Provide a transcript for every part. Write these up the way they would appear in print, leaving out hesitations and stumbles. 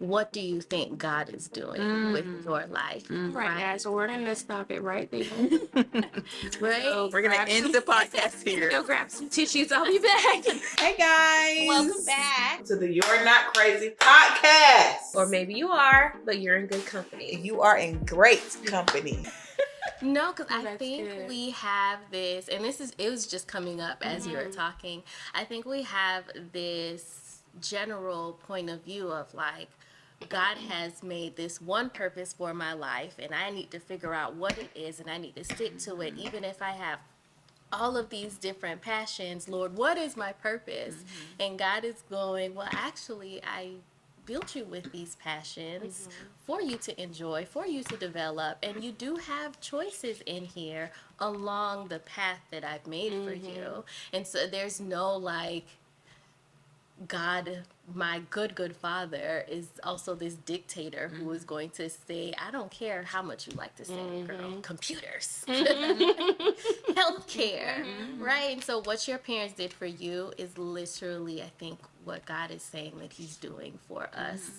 what do you think God is doing with your life? Right, guys. So we're gonna stop it right there. Right? So We're going grab to end some- the podcast here. Go grab some tissues. I'll be back. Hey, guys. Welcome back. To the You're Not Crazy podcast. Or maybe you are, but you're in good company. You are in great company. No, because I That's think good. we have this, and it was just coming up as you were talking. I think we have this general point of view of like, God has made this one purpose for my life, and I need to figure out what it is, and I need to stick to it, even if I have all of these different passions. Lord, what is my purpose? And God is going, well, actually, I built you with these passions for you to enjoy, for you to develop, and you do have choices in here along the path that I've made for you. And so there's no like, God, my good father, is also this dictator who is going to say, I don't care how much you like to sing, girl. Computers, healthcare, right? And so what your parents did for you is literally, I think, what God is saying that he's doing for us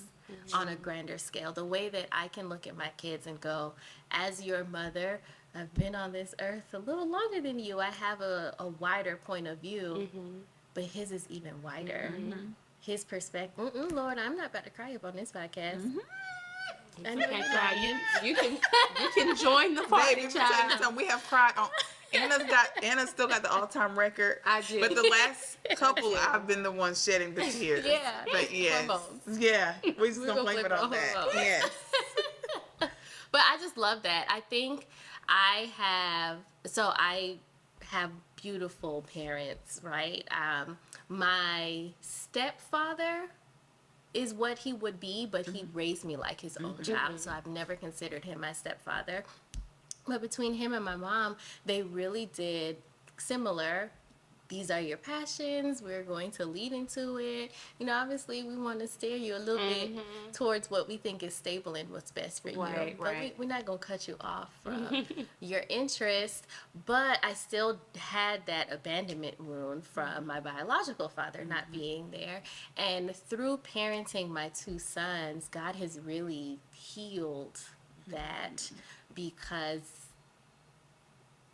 on a grander scale. The way that I can look at my kids and go, as your mother, I've been on this earth a little longer than you. I have a wider point of view. But his is even wider. His perspective. Lord, I'm not about to cry up on this podcast. I know you're not. You can join the party, Baby, let me tell you child. something. We have cried on. Anna's still got the all-time record. I do. But the last couple, I've been the one shedding the tears. Yeah. But yes. Hormones. Yeah. We just We're don't gonna blame flip it on it that. hormones. Yes. But I just love that. I think I have beautiful parents, right? My stepfather is what he would be, but he raised me like his own child, so I've never considered him my stepfather. But between him and my mom, they really did similar. These are your passions. We're going to lead into it. You know, obviously, we want to steer you a little bit towards what we think is stable and what's best for you. Right, But right. we're not going to cut you off from your interest. But I still had that abandonment wound from my biological father not being there. And through parenting my two sons, God has really healed that, because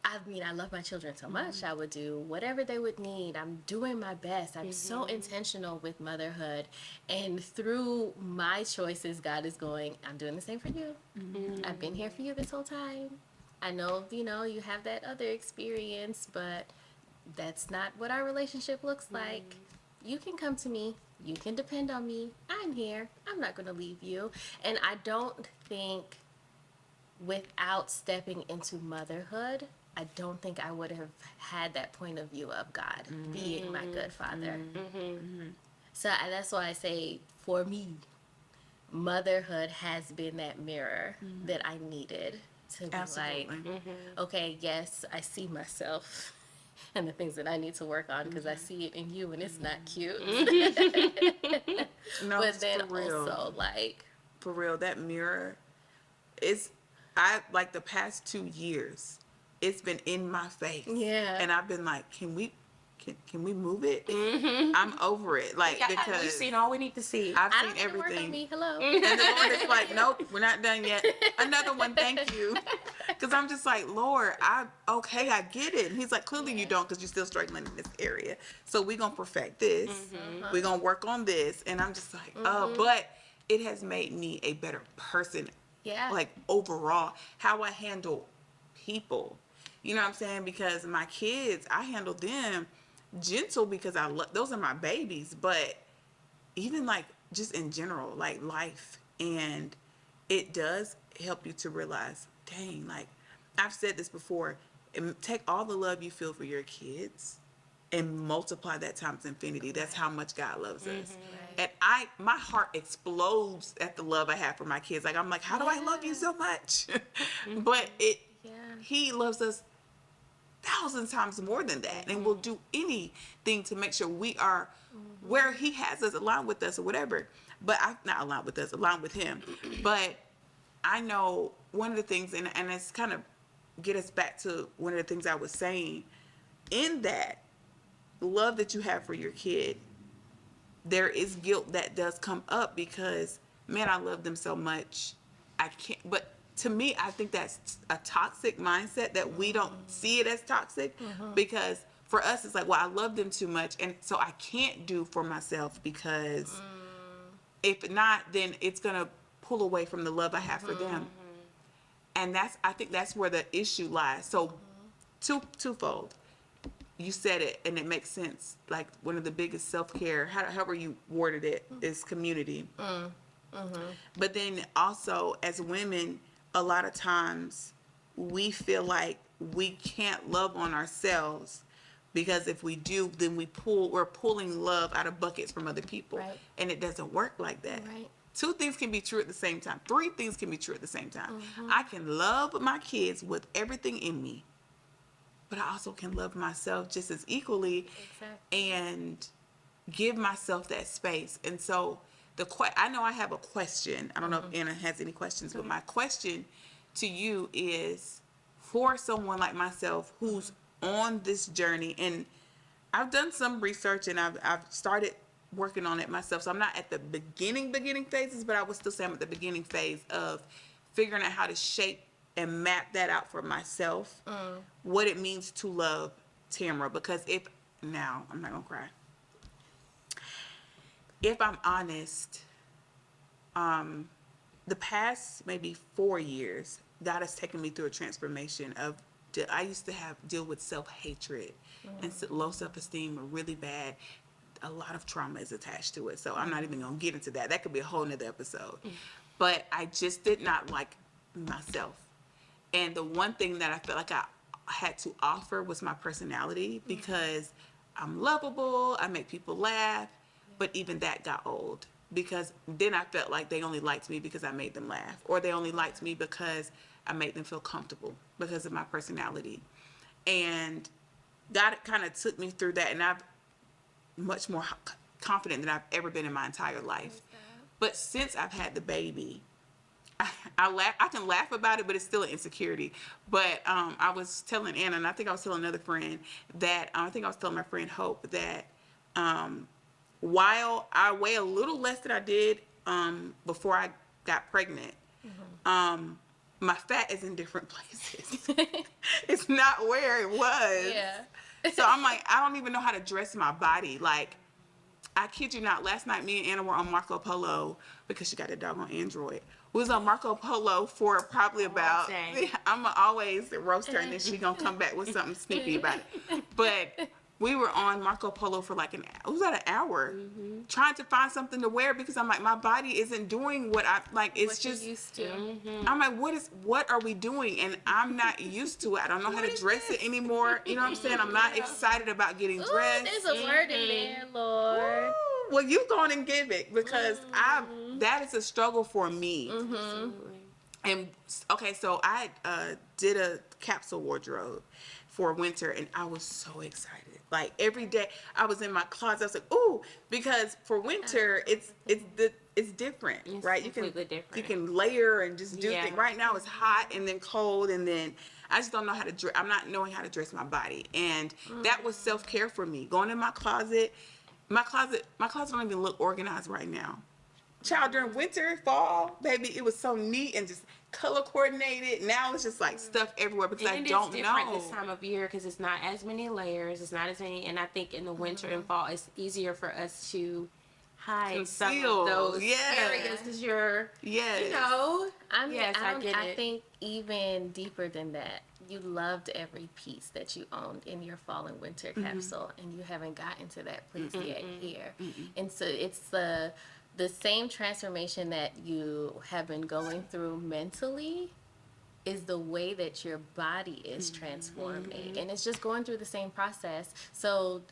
I love my children so much. I would do whatever they would need. I'm doing my best. I'm so intentional with motherhood. And through my choices, God is going, I'm doing the same for you. I've been here for you this whole time. I know, you have that other experience, but that's not what our relationship looks like. You can come to me. You can depend on me. I'm here. I'm not going to leave you. And I don't think, without stepping into motherhood, I don't think I would have had that point of view of God being my good father. So that's why I say, for me, motherhood has been that mirror that I needed to be Absolutely. like, okay, yes, I see myself and the things that I need to work on, because I see it in you and it's not cute. No, But then for real. also, like, For real, that mirror I like the past 2 years, it's been in my face. Yeah. And I've been like, can we move it? I'm over it. Like, because we've seen all we need to see. I've I seen don't want to work on everything. me. Hello. And the Lord is like, nope, we're not done yet. Another one, thank you. Because I'm just like, Lord, I get it. And he's like, clearly you don't, because you're still struggling in this area. So we're going to perfect this. We're going to work on this. And I'm just like, but it has made me a better person. Yeah. Like, overall, how I handle people. You know what I'm saying? Because my kids, I handle them gentle because I love, those are my babies. But even like just in general, like life, and it does help you to realize, dang, like I've said this before, take all the love you feel for your kids and multiply that times infinity. That's how much God loves us. And my heart explodes at the love I have for my kids. Like, I'm like, how do I love you so much? But he loves us 1,000 times more than that, and will do anything to make sure we are where he has us, aligned with us or whatever. But not aligned with us, aligned with him. But I know one of the things, and it's kind of get us back to one of the things I was saying, in that love that you have for your kid, there is guilt that does come up, because man, I love them so much. I can't, but to me, I think that's a toxic mindset that we don't see it as toxic because for us, it's like, well, I love them too much. And so I can't do for myself because if not, then it's going to pull away from the love I have for them. And I think that's where the issue lies. So twofold. You said it, and it makes sense. Like one of the biggest self-care, however you worded it, is community. But then also, as women, a lot of times we feel like we can't love on ourselves because if we do, then we're pulling love out of buckets from other people, Right. and it doesn't work like that. Right. Two things can be true at the same time. Three things can be true at the same time. I can love my kids with everything in me, but I also can love myself just as equally Exactly. and give myself that space. And so I know I have a question. I don't know if Anna has any questions, but my question to you is for someone like myself who's on this journey, and I've done some research and I've started working on it myself. So I'm not at the beginning phases, but I would still say I'm at the beginning phase of figuring out how to shape and map that out for myself, what it means to love Tamara. Because now I'm not gonna cry. If I'm honest, the past maybe 4 years, God has taken me through a transformation I used to deal with self-hatred and low self-esteem really bad. A lot of trauma is attached to it. So I'm not even going to get into that. That could be a whole nother episode. But I just did not like myself. And the one thing that I felt like I had to offer was my personality because I'm lovable. I make people laugh. But even that got old because then I felt like they only liked me because I made them laugh, or they only liked me because I made them feel comfortable because of my personality. And God kind of took me through that, and I'm much more confident than I've ever been in my entire life. But since I've had the baby, I can laugh about it, but it's still an insecurity. But I was telling Anna, and I think I was telling another friend that I think I was telling my friend Hope that while I weigh a little less than I did before I got pregnant, my fat is in different places. It's not where it was. Yeah. So I'm like, I don't even know how to dress my body. Like, I kid you not, last night me and Anna were on Marco Polo because she got a dog on Android. We was on Marco Polo for probably about, I'm going to always roast her and then she going to come back with something snippy about it. But we were on Marco Polo for like it was about an hour trying to find something to wear because I'm like, my body isn't doing what I, like, it's What just, you're used to. I'm like, what are we doing? And I'm not used to it. I don't know how to dress it anymore. You know what I'm saying? I'm not excited about getting dressed. There's a word in there, Lord. Well, you go on and give it because that is a struggle for me. And okay, so I did a capsule wardrobe for winter, and I was so excited. Like every day, I was in my closet. I was like, "Ooh!" Because for winter, it's different, It's right? completely different. You can layer and just do things. Right now, it's hot and then cold, and then I just don't know how to dress. I'm not knowing how to dress my body, and that was self-care for me. Going in my closet. My closet don't even look organized right now. Child, during winter, fall, baby, it was so neat and just color coordinated. Now it's just like stuff everywhere because I don't It's different know. this time of year because it's not as many layers. It's not as many, and I think in the winter and fall, it's easier for us to hide some Conceal, of those yes. areas because you're, Yes. you know. I think even deeper than that, you loved every piece that you owned in your fall and winter capsule, and you haven't gotten to that place yet here. And so it's the same transformation that you have been going through mentally is the way that your body is transforming, and it's just going through the same process. So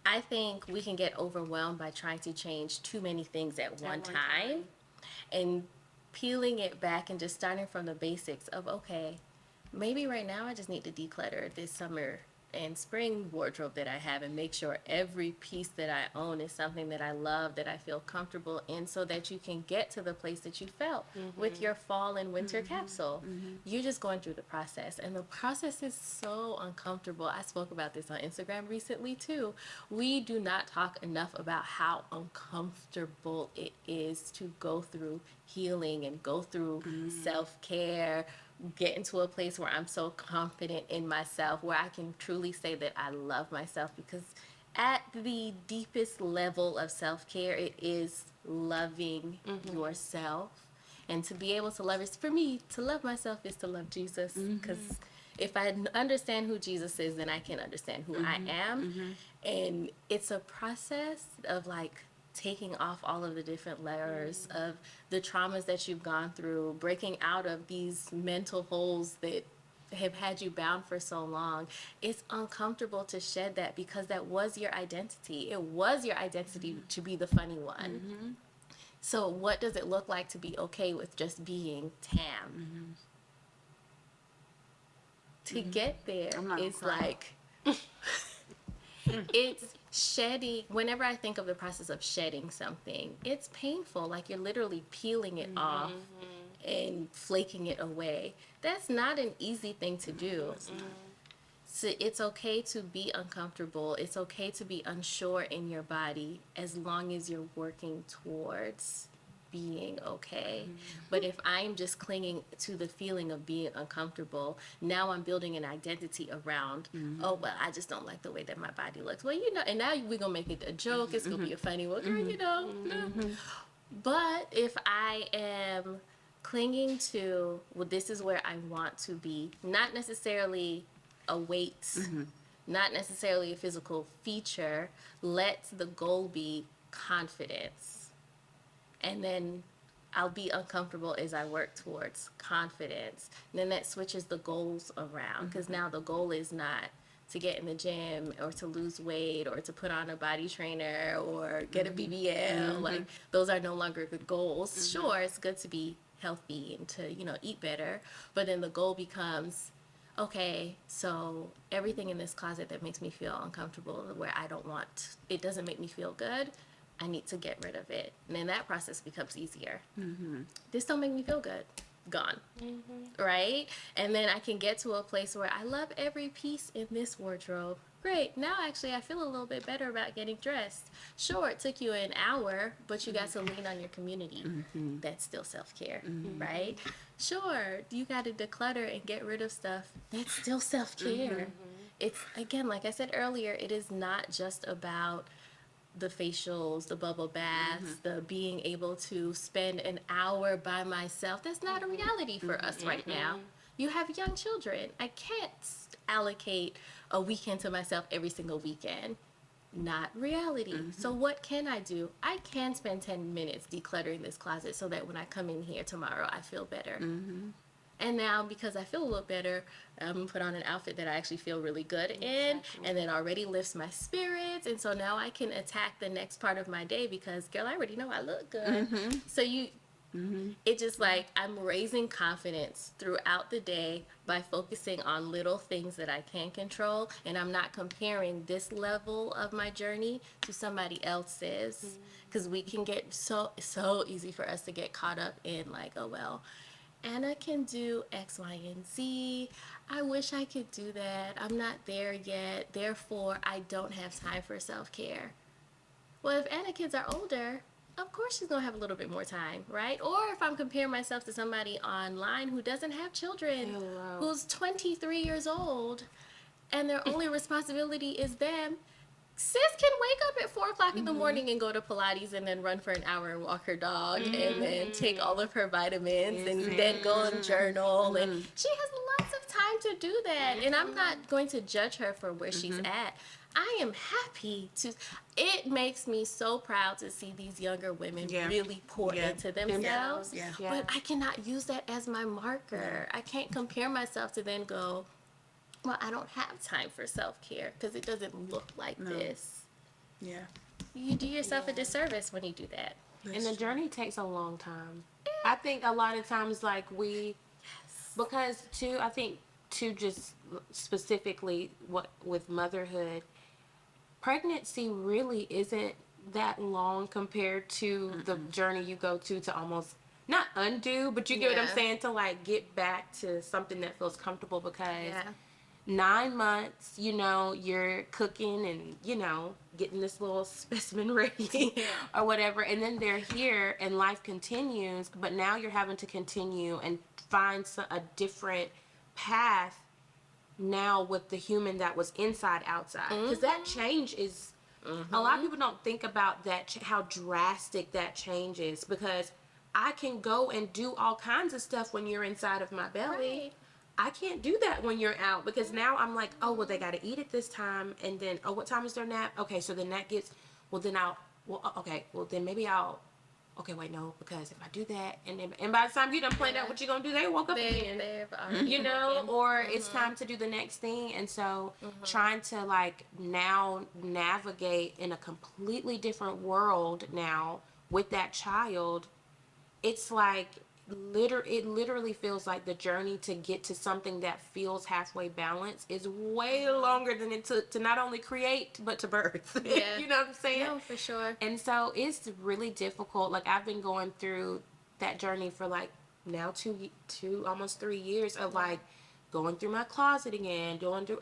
I think we can get overwhelmed by trying to change too many things at one time, and peeling it back and just starting from the basics of, okay, maybe right now I just need to declutter this summer and spring wardrobe that I have and make sure every piece that I own is something that I love, that I feel comfortable in, so that you can get to the place that you felt with your fall and winter capsule. You're just going through the process, and the process is so uncomfortable. I spoke about this on Instagram recently too. We do not talk enough about how uncomfortable it is to go through healing and go through self-care, get into a place where I'm so confident in myself, where I can truly say that I love myself. Because at the deepest level of self-care, it is loving yourself. And to be able to love for me, to love myself is to love Jesus. Because if I understand who Jesus is, then I can understand who I am. And it's a process of like taking off all of the different layers of the traumas that you've gone through, breaking out of these mental holes that have had you bound for so long. It's uncomfortable to shed that, because that was your identity. It was your identity to be the funny one. So what does it look like to be okay with just being Tam? To get there is like it's shedding. Whenever I think of the process of shedding something, it's painful. Like you're literally peeling it off and flaking it away. That's not an easy thing to do. So it's okay to be uncomfortable. It's okay to be unsure in your body, as long as you're working towards being okay. But if I'm just clinging to the feeling of being uncomfortable, now I'm building an identity around, oh, well, I just don't like the way that my body looks. Well, and now we're going to make it a joke. It's going to be a funny one, girl, no. But if I am clinging to, well, this is where I want to be, not necessarily a weight, not necessarily a physical feature, let the goal be confidence. And then I'll be uncomfortable as I work towards confidence. And then that switches the goals around, because now the goal is not to get in the gym or to lose weight or to put on a body trainer or get a BBL. Like, those are no longer the goals. Sure, it's good to be healthy and to, eat better. But then the goal becomes, okay, so everything in this closet that makes me feel uncomfortable, where I don't want, it doesn't make me feel good, I need to get rid of it. And then that process becomes easier. This don't make me feel good. Gone. Right? And then I can get to a place where I love every piece in this wardrobe. Great. Now, actually, I feel a little bit better about getting dressed. Sure, it took you an hour, but you got to lean on your community. That's still self-care, right? Sure, you got to declutter and get rid of stuff. That's still self-care. It's, again, like I said earlier, it is not just about the facials, the bubble baths, the being able to spend an hour by myself. That's not a reality for us right now. You have young children. I can't allocate a weekend to myself every single weekend. Not reality. So what can I do? I can spend 10 minutes decluttering this closet so that when I come in here tomorrow, I feel better. And now, because I feel a little better, I'm going to put on an outfit that I actually feel really good in, and then already lifts my spirits. And so now I can attack the next part of my day, because, girl, I already know I look good. So it just like, I'm raising confidence throughout the day by focusing on little things that I can control. And I'm not comparing this level of my journey to somebody else's. Because we can get so easy for us to get caught up in like, oh, well, Anna can do X, Y, and Z. I wish I could do that. I'm not there yet. Therefore, I don't have time for self-care. Well, if Anna kids are older, of course she's going to have a little bit more time, right? Or if I'm comparing myself to somebody online who doesn't have children, who's 23 years old, and their only responsibility is them, sis can wake up at 4 o'clock in the morning and go to Pilates and then run for an hour and walk her dog and then take all of her vitamins and then go and journal. And she has lots of time to do that. And I'm not going to judge her for where she's at. I am happy to. It makes me so proud to see these younger women really pour into themselves. But I cannot use that as my marker. I can't compare myself to then go, well, I don't have time for self-care because it doesn't look like this. You do yourself a disservice when you do that. And the journey takes a long time. I think a lot of times, like because too, I think to just specifically what with motherhood, pregnancy really isn't that long compared to the journey you go to almost not undo, but you get what I'm Yeah. saying, to like get back to something that feels comfortable, because Yeah. 9 months, you're cooking and, getting this little specimen ready or whatever. And then they're here and life continues, but now you're having to continue and find a different path now with the human that was inside outside. Because that change is, a lot of people don't think about that, how drastic that change is, because I can go and do all kinds of stuff when you're inside of my belly. Right. I can't do that when you're out, because now I'm like, oh, well, they got to eat at this time. And then, oh, what time is their nap? Okay, so then that gets, well, then okay, well, then maybe okay, wait, no, because if I do that, and by the time you done planned out what you're going to do, they woke up again. They've already Or it's time to do the next thing. And so trying to like now navigate in a completely different world now with that child, it's like it literally feels like the journey to get to something that feels halfway balanced is way longer than it took to not only create but to birth. Yeah. You know what I'm saying? No, for sure. And so it's really difficult. Like, I've been going through that journey for like now two almost 3 years of like going through my closet again, going through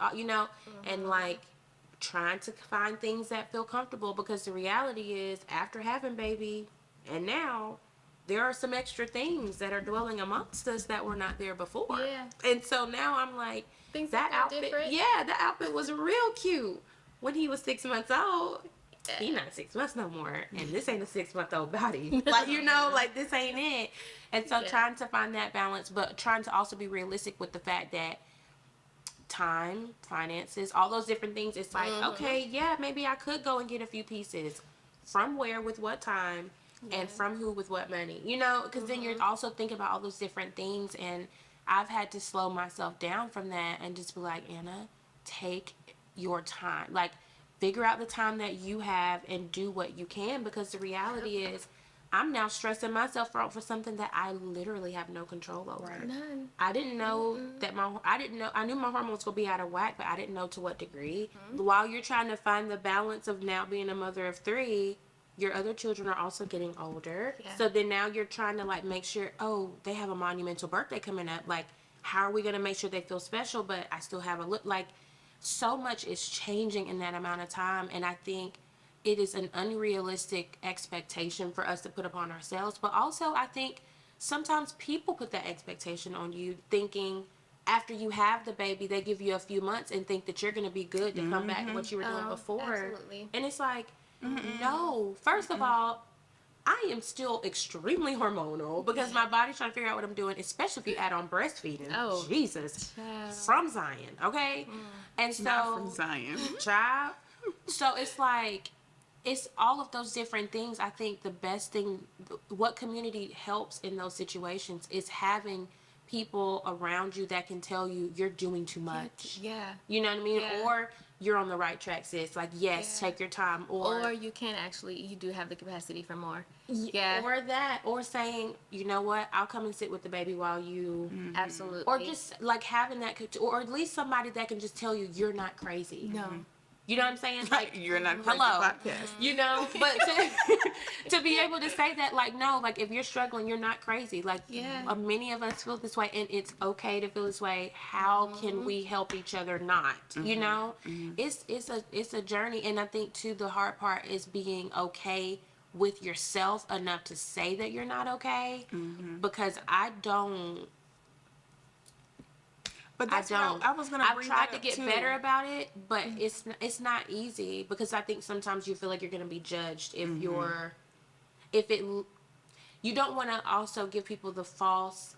and like trying to find things that feel comfortable, because the reality is, after having baby and now, there are some extra things that are dwelling amongst us that were not there before. Yeah. And so now I'm like, Things that are outfit, different. yeah, that outfit was real cute when he was 6 months old. Yeah. He not 6 months no more, and this ain't a 6-month-old body. Like, like, this ain't it. And so trying to find that balance, but trying to also be realistic with the fact that time, finances, all those different things, it's like, okay, yeah, maybe I could go and get a few pieces. From where, with what time, and from who, with what money, because then you're also thinking about all those different things. And I've had to slow myself down from that and just be like, Anna, take your time. Like, figure out the time that you have and do what you can, because the reality is, I'm now stressing myself out for something that I literally have no control over. Right. None. I didn't know that I knew my hormones would be out of whack, but I didn't know to what degree. While you're trying to find the balance of now being a mother of 3, your other children are also getting older. Yeah. So then now you're trying to like make sure, oh, they have a monumental birthday coming up. Like, how are we going to make sure they feel special, but I still have a look? Like, so much is changing in that amount of time. And I think it is an unrealistic expectation for us to put upon ourselves. But also, I think sometimes people put that expectation on you, thinking after you have the baby, they give you a few months and think that you're going to be good to come back to what you were doing before. Absolutely. And it's like, no. First of all, I am still extremely hormonal, because my body's trying to figure out what I'm doing, especially if you add on breastfeeding. Oh. Jesus. Child. From Zion, okay? And so, Not from Zion. child. So it's like, it's all of those different things. I think the best thing, what community helps in those situations, is having people around you that can tell you you're doing too much. Yeah. You know what I mean? Yeah. Or you're on the right track, sis. Like, yes, Yeah. take your time. Or you can actually, you do have the capacity for more. Yeah. Or that. Or saying, you know what, I'll come and sit with the baby while you... Absolutely. Or just, like, having that... Or at least somebody that can just tell you you're not crazy. No. You know what I'm saying? Like, You're not a crazy hello. podcast. But to be able to say that, like, no, like, if you're struggling, you're not crazy. Like, Yeah. many of us feel this way, and it's okay to feel this way. How can we help each other not? You know? It's a journey, and I think, too, the hard part is being okay with yourself enough to say that you're not okay, because I don't... But that's I don't. what I was gonna I've bring tried that to up get too. better about it, but it's not easy, because I think sometimes you feel like you're going to be judged if you don't want to also give people the false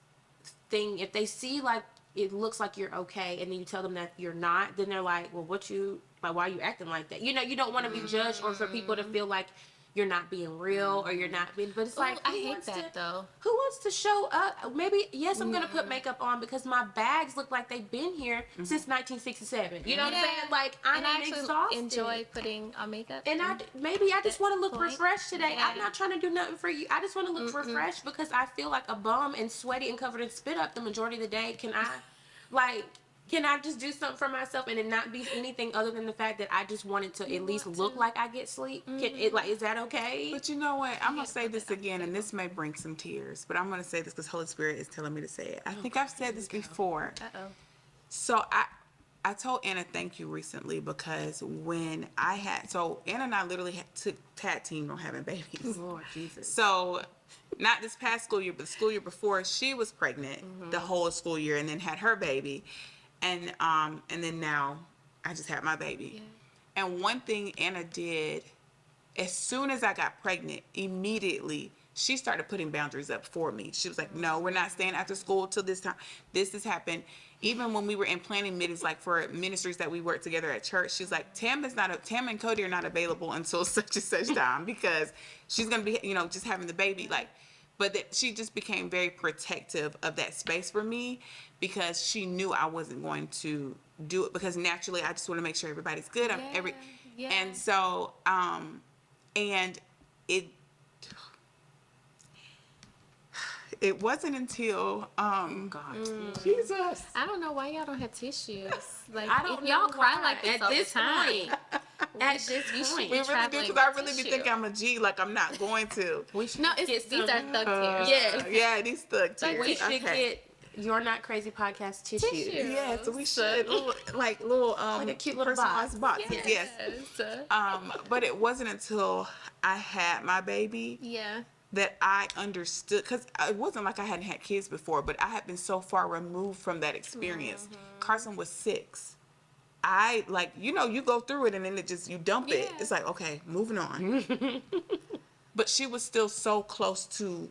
thing. If they see like it looks like you're okay, and then you tell them that you're not, then they're like, well, why are you acting like that? You don't want to be judged, or for people to feel like you're not being real, or you're not being, but it's like, I hate that though. who wants to show up? Maybe, yes, I'm going to put makeup on because my bags look like they've been here since 1967. You know what I'm saying? Like, And I I'm actually exhausted. enjoy putting on makeup. And maybe I just want to look point. refreshed today. Yeah. I'm not trying to do nothing for you. I just want to look refreshed, because I feel like a bum and sweaty and covered in spit up the majority of the day. Can I, like... Can I just do something for myself and it not be anything other than the fact that I just wanted to at least look like I get sleep? Can it, like, is that okay? But you know what? I'm going to say put this that on the again, and table. this may bring some tears, but I'm going to say this because Holy Spirit is telling me to say it. I think I've said this before. Uh-oh. So I told Anna thank you recently because when I had, so Anna and I literally took tag team on having babies. Lord Jesus. So not this past school year, but the school year before, she was pregnant the whole school year and then had her baby. And then now I just had my baby. Yeah. And one thing Anna did, as soon as I got pregnant, immediately she started putting boundaries up for me. She was like, no, we're not staying after school till this time. This has happened. Even when we were in planning meetings, like for ministries that we worked together at church, she's like, Tam and Cody are not available until such and such time because she's going to be, just having the baby. Like, but that she just became very protective of that space for me because she knew I wasn't going to do it because naturally I just want to make sure everybody's good. Yeah. And so, and it wasn't until God. Jesus. I don't know why y'all don't have tissues. Like, I don't if y'all know cry why. like this At all this the time. point. At this You should point. We really do traveling because I with really be tissue. thinking I'm a G, like I'm not going to. We should No, get these are some- thug tears. Yes. Yeah, these thug tears. We should Okay. get You're Not Crazy podcast tissues. Tissue. Yeah, so we should like little Like a cute little personalized box. boxes. Yes. But it wasn't until I had my baby Yeah. that I understood, because it wasn't like I hadn't had kids before, but I had been so far removed from that experience. Carson was 6. I you go through it and then you dump it. Yeah. It's like, okay, moving on. But she was still so close to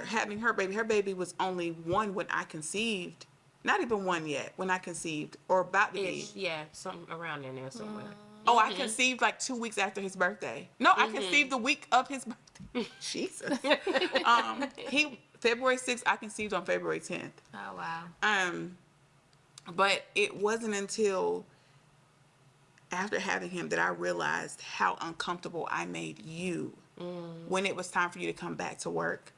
having her baby. Her baby was only 1 when I conceived. Not even 1 yet when I conceived, or about to be. Yeah, something around in there somewhere. Oh, I conceived like 2 weeks after his birthday. No, I conceived the week of his birthday. Jesus. February 6th, I conceived on February 10th. Oh, wow. But it wasn't until after having him that I realized how uncomfortable I made you when it was time for you to come back to work.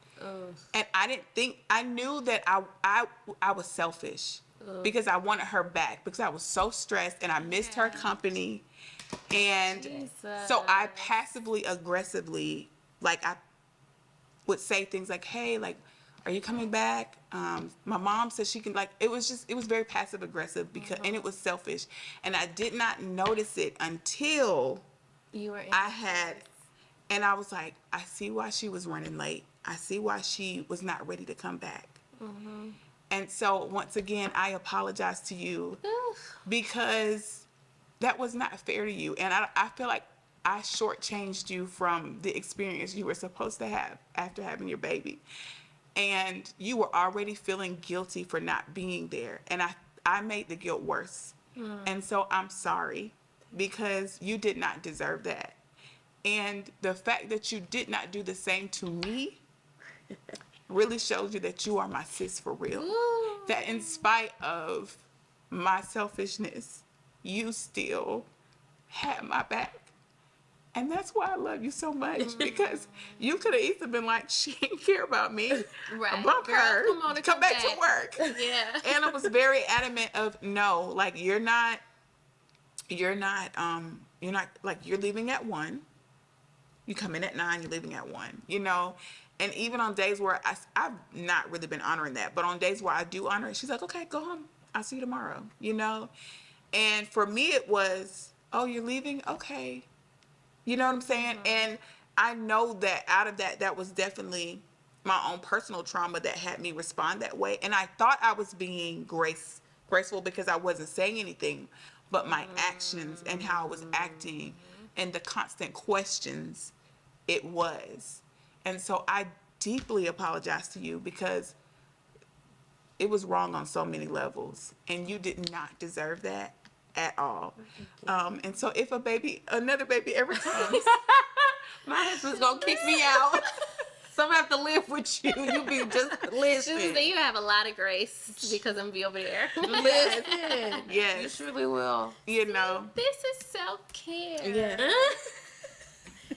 And I knew that I was selfish because I wanted her back because I was so stressed and I missed her company. And so I passively aggressively, like, I would say things like, hey, like, are you coming back? My mom says she can, like, it was very passive aggressive and it was selfish. And I did not notice it until You were in and I was like, I see why she was running late. I see why she was not ready to come back. And so once again, I apologize to you because that was not fair to you. And I feel like I shortchanged you from the experience you were supposed to have after having your baby. And you were already feeling guilty for not being there. And I made the guilt worse. And so I'm sorry because you did not deserve that. And the fact that you did not do the same to me really shows you that you are my sis for real. That in spite of my selfishness, you still had my back. And that's why I love you so much, because you could have easily been like, she didn't care about me. Right. Bump Girl, her. come on and Come back to work. Yeah. And I was very adamant of, no, like, you're not, like, you're leaving at 1. You come in at 9, you're leaving at 1, And even on days where I've not really been honoring that, but on days where I do honor it, she's like, okay, go home. I'll see you tomorrow, And for me, it was, oh, you're leaving? Okay. You know what I'm saying? And I know that out of that was definitely my own personal trauma that had me respond that way. And I thought I was being graceful because I wasn't saying anything, but my actions and how I was acting and the constant questions, it was. And so I deeply apologize to you because it was wrong on so many levels, and you did not deserve that at all. And so if another baby ever comes, My husband's gonna kick me out. So I'm gonna have to live with you. You be just listen. Just say you have a lot of grace because I'm be over there. Listen. yes, You surely will. you know, This is self-care. yeah.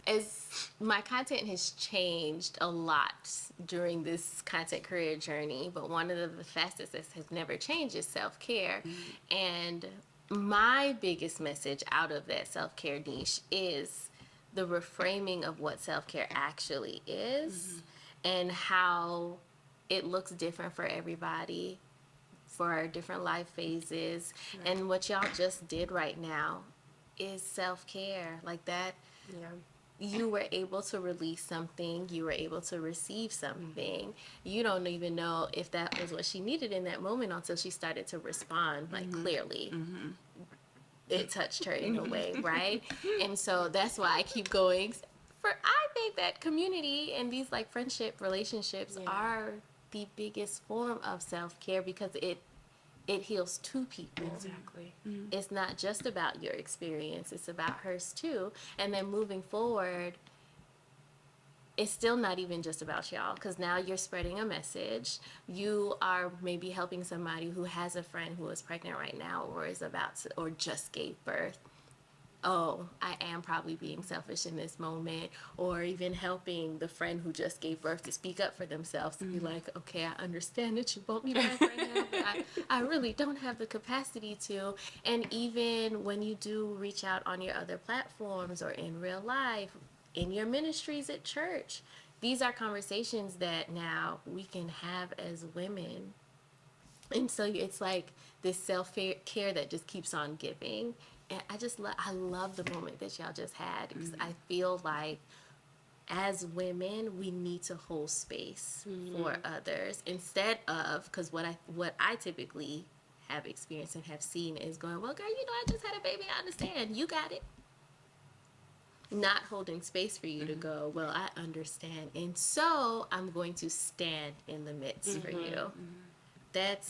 As my content has changed a lot during this content career journey, but one of the facets that has never changed is self-care. And my biggest message out of that self-care niche is the reframing of what self-care actually is and how it looks different for everybody for our different life phases. And what y'all just did right now is self-care. Like that, Yeah. you were able to release something, you were able to receive something. You don't even know if that was what she needed in that moment until she started to respond, like clearly. It touched her in a way, right? And so that's why I keep going. I think that community and these like friendship relationships are the biggest form of self-care because it heals two people. Exactly. It's not just about your experience, it's about hers too. And then moving forward, it's still not even just about y'all because now you're spreading a message. You are maybe helping somebody who has a friend who is pregnant right now or is about to, or just gave birth. Oh, I am probably being selfish in this moment, or even helping the friend who just gave birth to speak up for themselves, to be like, okay, I understand that you want me back right now, but I really don't have the capacity to. And even when you do reach out on your other platforms or in real life, in your ministries at church, these are conversations that now we can have as women. And so it's like this self-care that just keeps on giving. And I love the moment that y'all just had because I feel like as women, we need to hold space for others instead of, because what I typically have experienced and have seen is going, well, girl, I just had a baby. I understand. You got it. Not holding space for you to go, well, I understand. And so I'm going to stand in the midst for you. That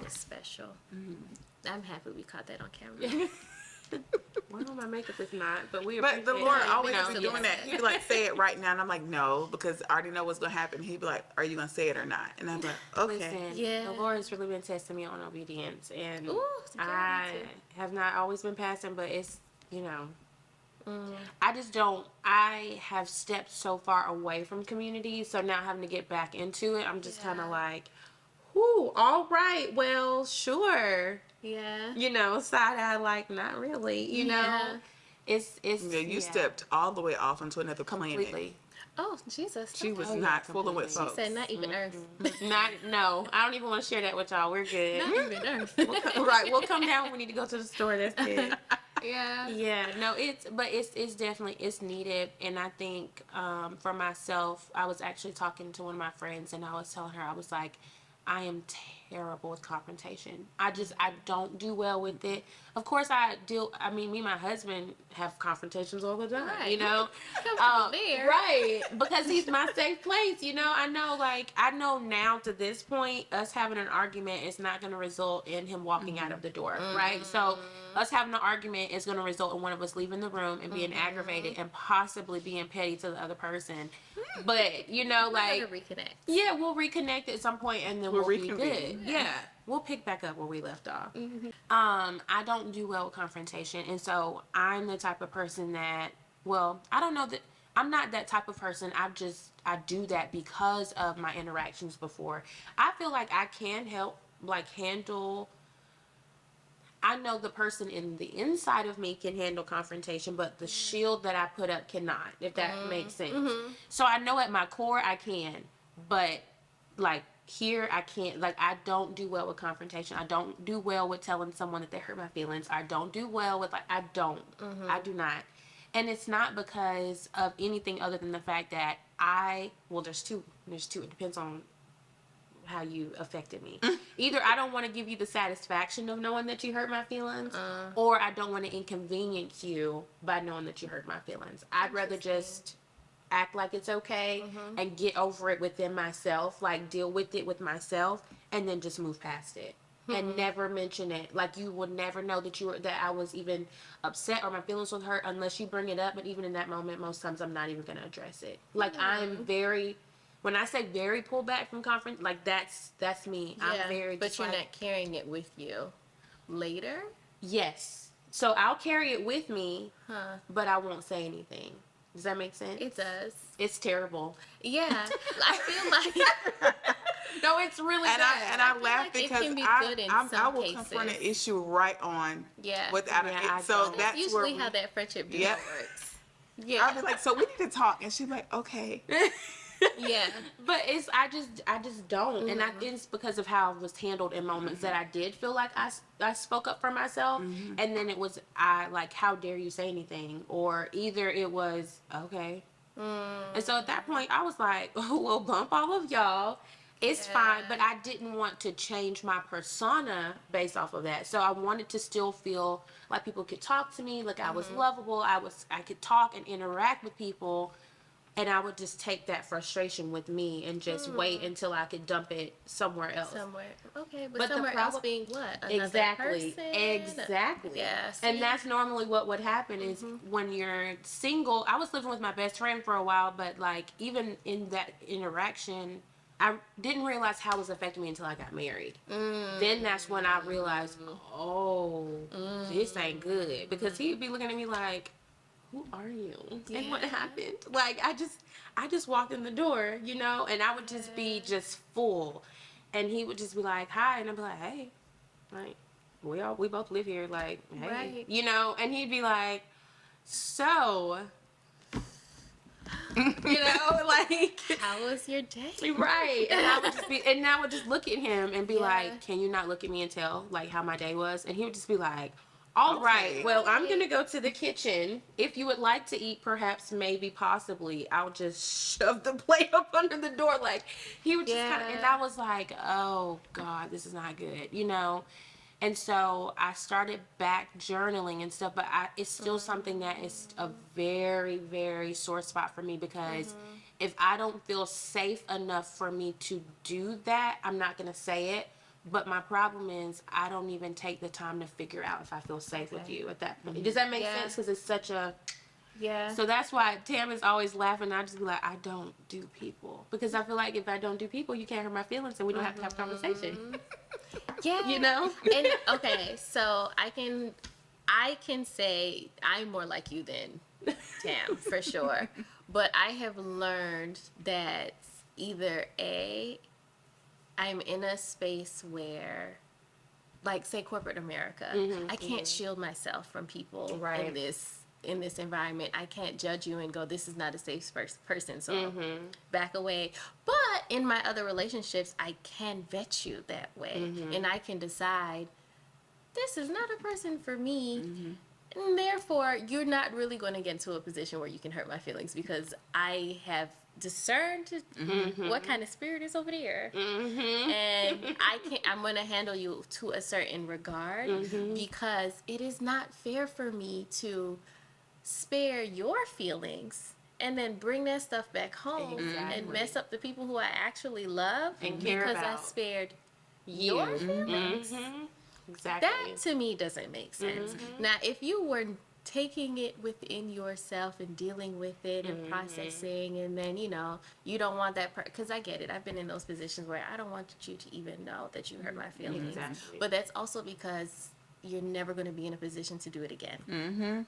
was special. I'm happy we caught that on camera. Well, my makeup is not, but we But the appreciate Lord it. always You know, be doing that. He'd be like, say it right now. And I'm like, no, because I already know what's going to happen. He'd be like, are you going to say it or not? And I'm like, okay. Listen, Yeah. the Lord has really been testing me on obedience. And Ooh, I me too. have not always been passing, but it's, I just don't, I have stepped so far away from community. So now having to get back into it, I'm just kind of like, whoo, all right, well, sure. Yeah. Side eye, like, not really, Yeah. It's Yeah, you stepped all the way off into another planet. completely. Oh, Jesus. She was Oh, yeah, not fooling with completely. folks. Said not even Earth. No, I don't even want to share that with y'all. We're good. Not even Earth. Right, we'll come down when we need to go to the store. That's it. Yeah. Yeah, no, it's definitely it's needed, and I think for myself, I was actually talking to one of my friends, and I was telling her I was like, I am terrible with confrontation. I don't do well with it. Of course, I mean, me and my husband have confrontations all the time. Right. There. Right, because he's my safe place. I know now to this point, us having an argument is not going to result in him walking out of the door. Right, so us having an argument is going to result in one of us leaving the room and being aggravated and possibly being petty to the other person. But We're gonna reconnect. yeah, we'll reconnect at some point and then we'll be reconvene. good. Yeah, we'll pick back up where we left off. I don't do well with confrontation, and so I'm the type of person that, well, I don't know that I'm not that type of person. I do that because of my interactions before. I feel like I can help, like, handle. I know the person in the inside of me can handle confrontation, but the shield that I put up cannot, if that makes sense. So I know at my core I can, but like here I can't. Like, I don't do well with confrontation. I don't do well with telling someone that they hurt my feelings. I don't do well with, like, I do not. And it's not because of anything other than the fact that there's two. It depends on how you affected me. Either I don't want to give you the satisfaction of knowing that you hurt my feelings, or I don't want to inconvenience you by knowing that you hurt my feelings. I'd rather just act like it's okay and get over it within myself, like deal with it with myself, and then just move past it. And never mention it. Like, you would never know that I was even upset or my feelings were hurt unless you bring it up. But even in that moment, most times I'm not even going to address it. Like, I'm very, when I say very pulled back from conference, like, that's me. Yeah, I'm very, but just you're like, not carrying it with you later. yes. So I'll carry it with me, but I won't say anything. Does that make sense? It does. It's terrible. Yeah. I feel like No, it's really And bad. I feel laugh like it because can be good in I some will confront an cases. issue right on Yeah. without Yeah, it. I So don't. that's That's where usually how that friendship dinner Yep. works. Yeah. I'll be like, so we need to talk, and she'd be like, okay. Yeah. But I just don't, and I think it's because of how it was handled in moments that I did feel like I spoke up for myself, and then it was I like, how dare you say anything, or either it was okay, and so at that point I was like, oh, well, bump all of y'all. It's fine, but I didn't want to change my persona based off of that. So I wanted to still feel like people could talk to me, like I was lovable. I could talk and interact with people, and I would just take that frustration with me and just wait until I could dump it somewhere else. Somewhere. Okay, but But the somewhere else problem- being what? Another Exactly. person? Exactly. Yeah. See? And that's normally what would happen is when you're single. I was living with my best friend for a while, but like even in that interaction, I didn't realize how it was affecting me until I got married. Then that's when I realized, oh, this ain't good. Because he'd be looking at me like, who are you? And what happened? Like I just walked in the door, you know, and I would just be just full. And he would just be like, hi, and I'd be like, hey. Like, we both live here, like, hey. Right. You know, and he'd be like, so you know, like, How was your day? right. And I would just look at him and be Yeah. like, can you not look at me and tell like how my day was? And he would just be like, all right, Okay. well, I'm gonna go to the kitchen. If you would like to eat, perhaps, maybe, possibly, I'll just shove the plate up under the door. Like, he would just kind of, and I was like, oh God, this is not good, you know. And so I started back journaling and stuff, but it's still something that is a very, very sore spot for me because if I don't feel safe enough for me to do that, I'm not going to say it. But my problem is I don't even take the time to figure out if I feel safe with you at that point. Does that make Yeah. sense? Because it's such a... Yeah. So that's why Tam is always laughing. I just be like, I don't do people. Because I feel like if I don't do people, you can't hurt my feelings and we don't have to have a conversation. Yeah. You know? And okay, so I can say I'm more like you than Tam for sure. But I have learned that either I'm in a space where, like, say corporate America, I can't shield myself from people Right. in this environment. I can't judge you and go, this is not a safe person, so back away. But in my other relationships, I can vet you that way, and I can decide this is not a person for me. And therefore, you're not really going to get into a position where you can hurt my feelings because I have discerned what kind of spirit is over there. And I'm going to handle you to a certain regard because it is not fair for me to spare your feelings and then bring that stuff back home and mess up the people who I actually love And care because I about. spared your feelings. Exactly. That to me doesn't make sense. Now, if you were taking it within yourself and dealing with it and processing, and then you don't want that because I get it. I've been in those positions where I don't want you to even know that you hurt my feelings. Exactly. But that's also because you're never going to be in a position to do it again.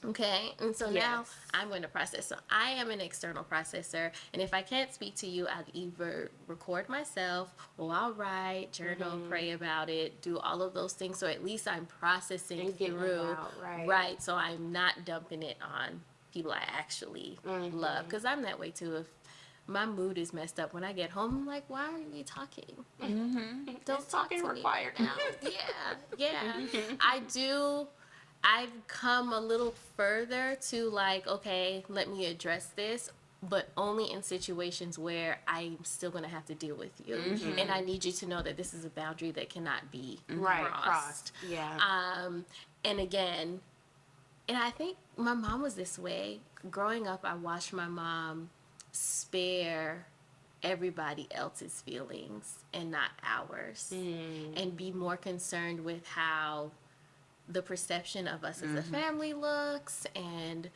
Okay, and so now Yes. I'm going to process. So I am an external processor, and if I can't speak to you, I'll either record myself or I'll write, journal, pray about it, do all of those things. So at least I'm processing And getting it through, out, right. right? So I'm not dumping it on people I actually love, because I'm that way too. If my mood is messed up when I get home, I'm like, why are we talking? Don't talk talking to me required right now. Yeah. I've come a little further to like, okay, let me address this, but only in situations where I'm still going to have to deal with you. And I need you to know that this is a boundary that cannot be crossed. Yeah. And again, and I think my mom was this way. Growing up, I watched my mom spare everybody else's feelings and not ours, and be more concerned with how the perception of us as a family looks, and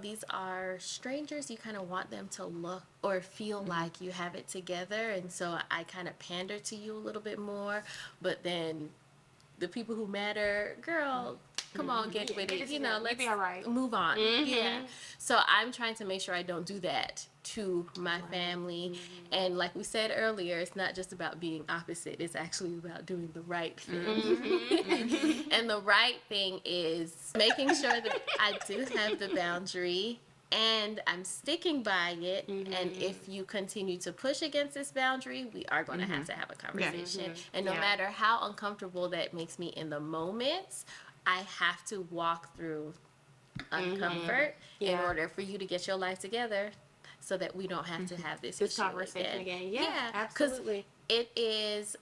these are strangers. You kind of want them to look or feel like you have it together, and so I kind of pander to you a little bit more. But then the people who matter, girl, Come on, get with it. You know, let's be all right. move on. Yeah. So I'm trying to make sure I don't do that to my family. And like we said earlier, it's not just about being opposite. It's actually about doing the right thing. And the right thing is making sure that I do have the boundary and I'm sticking by it. And if you continue to push against this boundary, we are going to have a conversation. And no matter how uncomfortable that makes me in the moment, I have to walk through uncomfort in order for you to get your life together so that we don't have to have this issue conversation again. Yeah, because absolutely. it is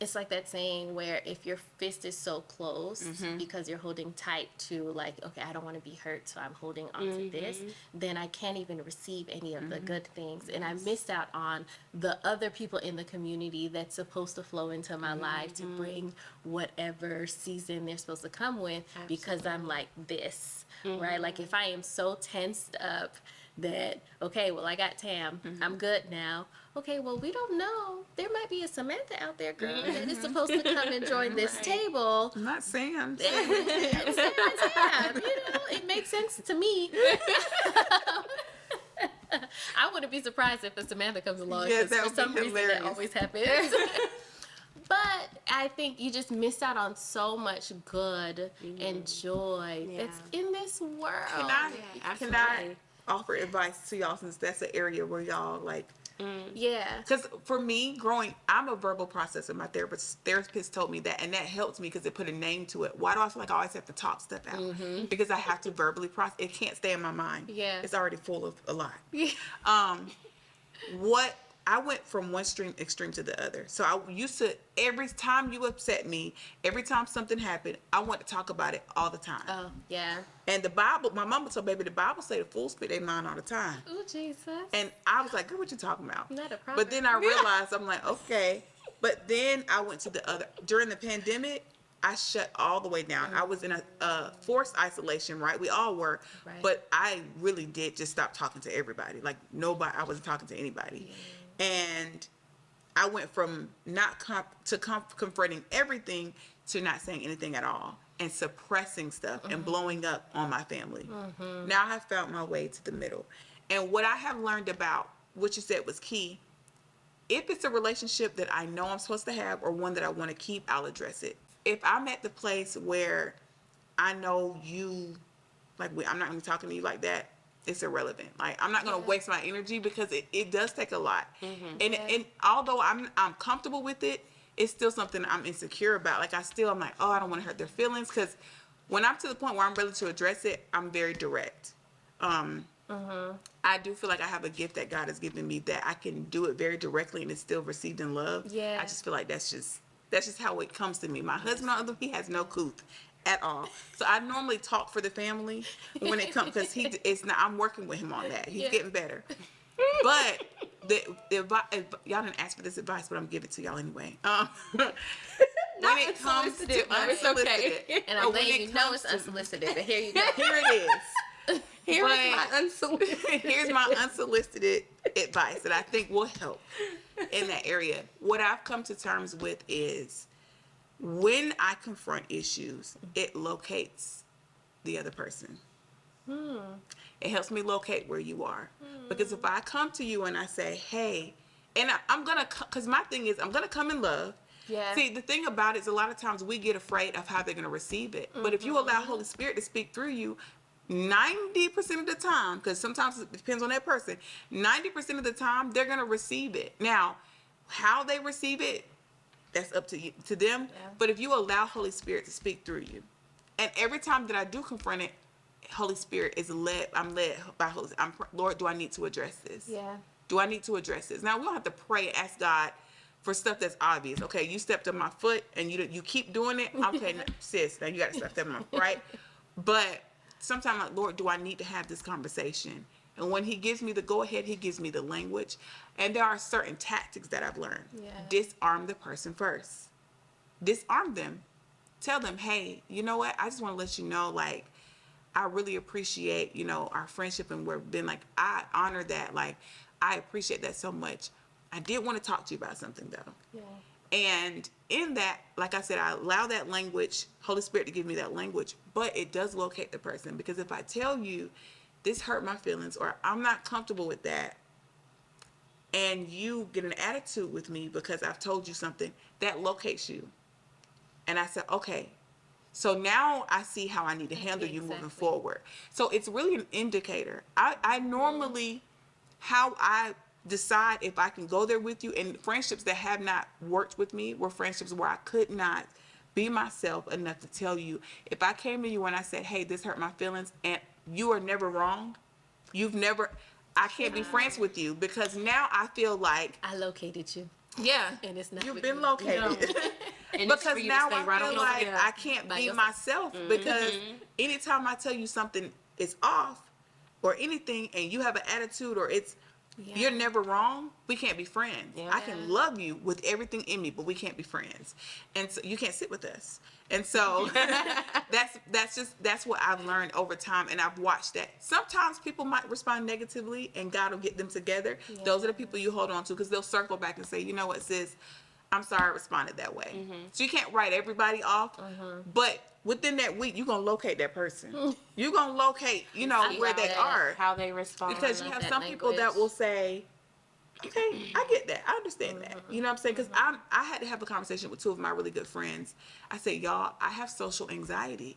it's like that saying where if your fist is so close because you're holding tight to like, okay, I don't want to be hurt, so I'm holding on to this, then I can't even receive any of the good things. And I missed out on the other people in the community that's supposed to flow into my life to bring whatever season they're supposed to come with because I'm like this, right? Like if I am so tensed up that, okay, well, I got Tam, I'm good now. Okay, well, we don't know. There might be a Samantha out there, girl, that is supposed to come and join this table. Not Sam. And Sam, it makes sense to me. I wouldn't be surprised if a Samantha comes along. Yeah, 'Cause that for would be some reason hilarious. that always happens. But I think you just miss out on so much good and joy that's in this world. Can I offer advice to y'all since that's an area where y'all like? Yeah. Because for me, I'm a verbal processor. My therapist told me that, and that helps me because it put a name to it. Why do I feel like I always have to talk stuff out? Because I have to verbally process. It can't stay in my mind. Yeah. It's already full of a lot. Yeah. What I went from one extreme to the other. So I used to, every time you upset me, every time something happened, I want to talk about it all the time. Oh, yeah. And the Bible, my mama told baby, the Bible say the fools spit their mind all the time. Oh, Jesus. And I was like, girl, what you talking about? Not a problem. But then I realized, I'm like, okay. But then I went to the other, during the pandemic, I shut all the way down. I was in a forced isolation, right? We all were. Right. But I really did just stop talking to everybody. Like nobody, I wasn't talking to anybody. Yeah. And I went from not confronting everything to not saying anything at all and suppressing stuff and blowing up on my family. Now I have found my way to the middle. And what I have learned about, what you said was key, if it's a relationship that I know I'm supposed to have or one that I want to keep, I'll address it. If I'm at the place where I know you, like I'm not going to be talking to you like that, it's irrelevant. Like I'm not going to waste my energy because it does take a lot. And although I'm comfortable with it, it's still something I'm insecure about. Like I'm like, oh, I don't want to hurt their feelings, because when I'm to the point where I'm ready to address it, I'm very direct. I do feel like I have a gift that God has given me that I can do it very directly and it's still received in love. Yeah. I just feel like that's just how it comes to me. My husband, he has no couth at all. So I normally talk for the family when it comes, because I'm working with him on that. He's getting better. But the y'all didn't ask for this advice, but I'm giving it to y'all anyway. When it comes to unsolicited, And I'm letting you know it's unsolicited, but here you go. here it is. Here's my unsolicited. Here's my unsolicited advice that I think will help in that area. What I've come to terms with is when I confront issues, it locates the other person. It helps me locate where you are. Because if I come to you and I say, hey, and I'm going to, because my thing is, I'm going to come in love. Yeah. See, the thing about it is a lot of times we get afraid of how they're going to receive it. But if you allow Holy Spirit to speak through you, 90% of the time, because sometimes it depends on that person, 90% of the time, they're going to receive it. Now, how they receive it, that's up to you, to them. Yeah. But if you allow Holy Spirit to speak through you, and every time that I do confront it, Holy Spirit is led. I'm led by Holy Spirit. Lord, do I need to address this? Yeah. Do I need to address this? Now we don't have to pray and ask God for stuff that's obvious. Okay, you stepped on my foot and you keep doing it. Okay, sis, now you got to step on my foot, right? But sometimes, like, Lord, do I need to have this conversation? And when He gives me the go ahead, He gives me the language. And there are certain tactics that I've learned. Yeah. Disarm the person first. Disarm them. Tell them, hey, you know what? I just want to let you know, like, I really appreciate, our friendship and we've been, like, I honor that. Like, I appreciate that so much. I did want to talk to you about something, though. Yeah. And in that, like I said, I allow that language, Holy Spirit, to give me that language, but it does locate the person. Because if I tell you, this hurt my feelings, or I'm not comfortable with that, and you get an attitude with me because I've told you something, that locates you. And I said, okay, so now I see how I need to handle you moving forward. So it's really an indicator. I normally, how I decide if I can go there with you, and friendships that have not worked with me were friendships where I could not be myself enough to tell you. If I came to you and I said, hey, this hurt my feelings, and you are never wrong, I can't be friends with you, because now I feel like I located you. yeah, And it's not you've with been me. located. No. And it's Because for you to now stay I right feel on like there. I can't By be yourself. myself, because anytime I tell you something is off or anything, and you have an attitude, or you're never wrong, we can't be friends. Yeah. I can love you with everything in me, but we can't be friends. And so you can't sit with us. And so that's what I've learned over time, and I've watched that. Sometimes people might respond negatively, and God will get them together. Yeah. Those are the people you hold on to, because they'll circle back and say, you know what, sis, I'm sorry I responded that way. So you can't write everybody off, but within that week, you're going to locate that person. You're going to locate, where they are. How they respond. Because you love have that some people that language. will say, okay, I get that. I understand that. You know what I'm saying? Because I had to have a conversation with two of my really good friends. I said, y'all, I have social anxiety.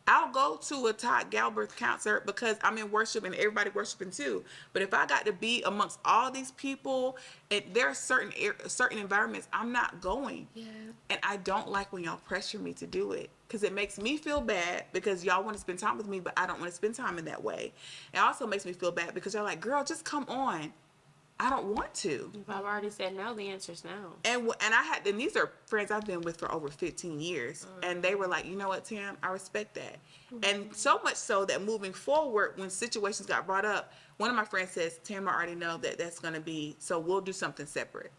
I'll go to a Todd Galbraith concert because I'm in worship and everybody worshiping too. But if I got to be amongst all these people, and there are certain environments I'm not going. Yeah. And I don't like when y'all pressure me to do it, because it makes me feel bad because y'all want to spend time with me, but I don't want to spend time in that way. It also makes me feel bad because you're like, girl, just come on. I don't want to. If I've already said no, the answer's no. And these are friends I've been with for over 15 years. And they were like, you know what, Tam, I respect that. And so much so that moving forward, when situations got brought up, one of my friends says, Tam, I already know that that's going to be, so we'll do something separate.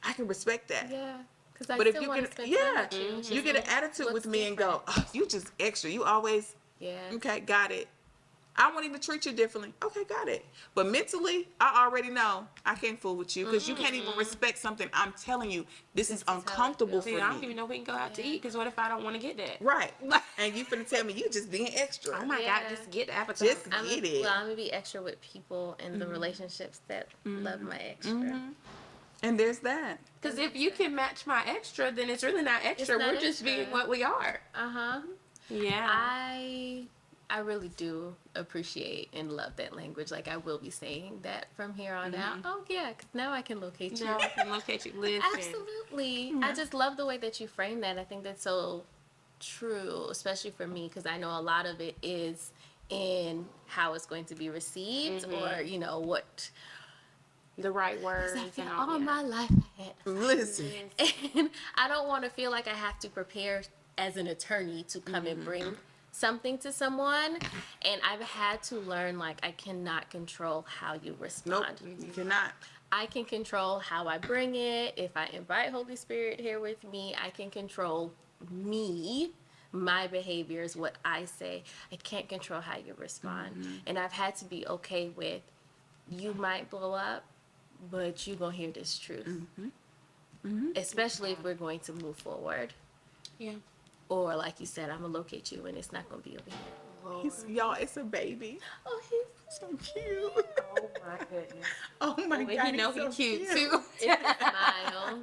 I can respect that. Yeah. Because I But if still you want to get, spend time with you. you It's get an just attitude with looks me and go, different. oh, you just extra. You always, Yeah. okay, got it. I won't even treat you differently. Okay, got it. But mentally, I already know I can't fool with you, because you can't even respect something I'm telling you. This is how it uncomfortable feels. for See, me. I don't even know if we can go out to eat, because what if I don't want to get that? Right. And you finna tell me you just being extra. Oh my Yeah. God, just get the appetizer. Just get it. Well, I'm going to be extra with people in the relationships that love my extra. And there's that. Because if you can match my extra, then it's really not extra. not We're just extra. being what we are. Uh-huh. Yeah. I really do appreciate and love that language. Like, I will be saying that from here on out. Oh, yeah, because now I can locate you. Now I can locate you. Listen. Absolutely. I just love the way that you frame that. I think that's so true, especially for me, because I know a lot of it is in how it's going to be received, or, what. The right words. I feel and all yeah. my life I had. Listen. And I don't want to feel like I have to prepare as an attorney to come and bring something to someone. And I've had to learn, like, I cannot control how you Nope. respond. You cannot. I can control how I bring it. If I invite Holy Spirit here with me, I can control me, my behaviors, what I say. I can't control how you respond. And I've had to be okay with, you might blow up, but you're going to hear this truth. Especially if we're going to move forward. Yeah. Or, like you said, I'm going to locate you and it's not going to be over here. Y'all, it's a baby. Oh, he's So cute. Oh my goodness. Oh my Well, God. he know he's so he cute too. it's a smile.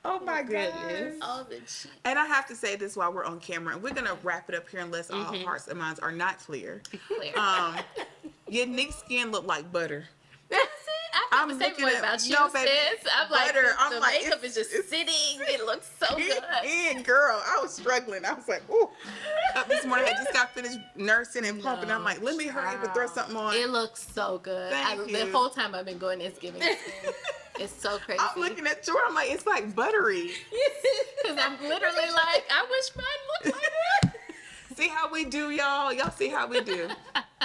Oh my goodness. goodness. All the cheeks. And I have to say this while we're on camera, and we're gonna wrap it up here unless all hearts and minds are not clear. Clear. Yanique's skin looked like butter. That's it. I I'm feel the same looking way at- about you, no, baby, sis. I'm like, butter. the I'm like, makeup is just sitting. It looks so good. And girl, I was struggling. I was like, ooh. Up this morning, I just got finished nursing and pumping. I'm like, let me hurry up and throw something on. It looks so good. Thank The you. whole time I've been going, it's giving. It's so crazy. I'm looking at Jordan. I'm like, it's like buttery. Because I'm literally like, I wish mine looked like that. See how we do, y'all? Y'all see how we do.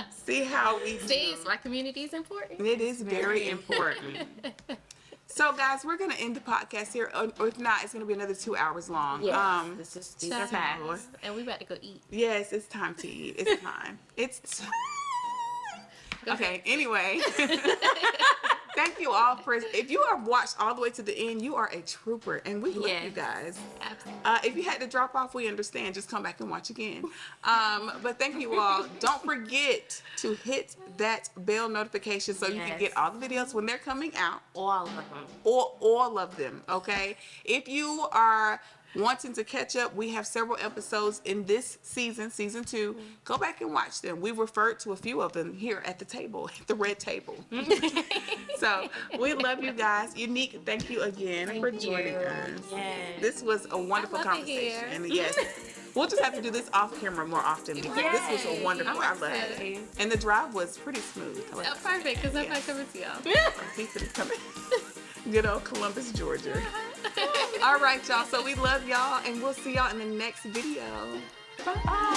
See how we do. See, my community is important. It is very important. So, guys, we're going to end the podcast here. Or if not, it's going to be another 2 hours long. Yes. This is These these are are fast. Lord. And we about to go eat. Yes, it's time to eat. It's time. It's time. Okay, anyway. Thank you all for, if you have watched all the way to the end, you are a trooper, and we love you Yes. guys. Absolutely. If you had to drop off, we understand. Just come back and watch again. But thank you all. Don't forget to hit that bell notification so you can Yes. get all the videos when they're coming out. All of them. Or all of them, okay? If you are wanting to catch up, we have several episodes in this season 2. Go back and watch them. We referred to a few of them here at the table, at the red table. So we love you guys. Yanique, thank you again for joining us. Yes. This was a wonderful I love it here. conversation. And yes, we'll just have to do this off camera more often because this was a wonderful. I love it. And the drive was pretty smooth. I like Oh, perfect, because I'm not coming to y'all. He's gonna come in. Good old Columbus, Georgia. All right, y'all. So we love y'all, and we'll see y'all in the next video. Bye.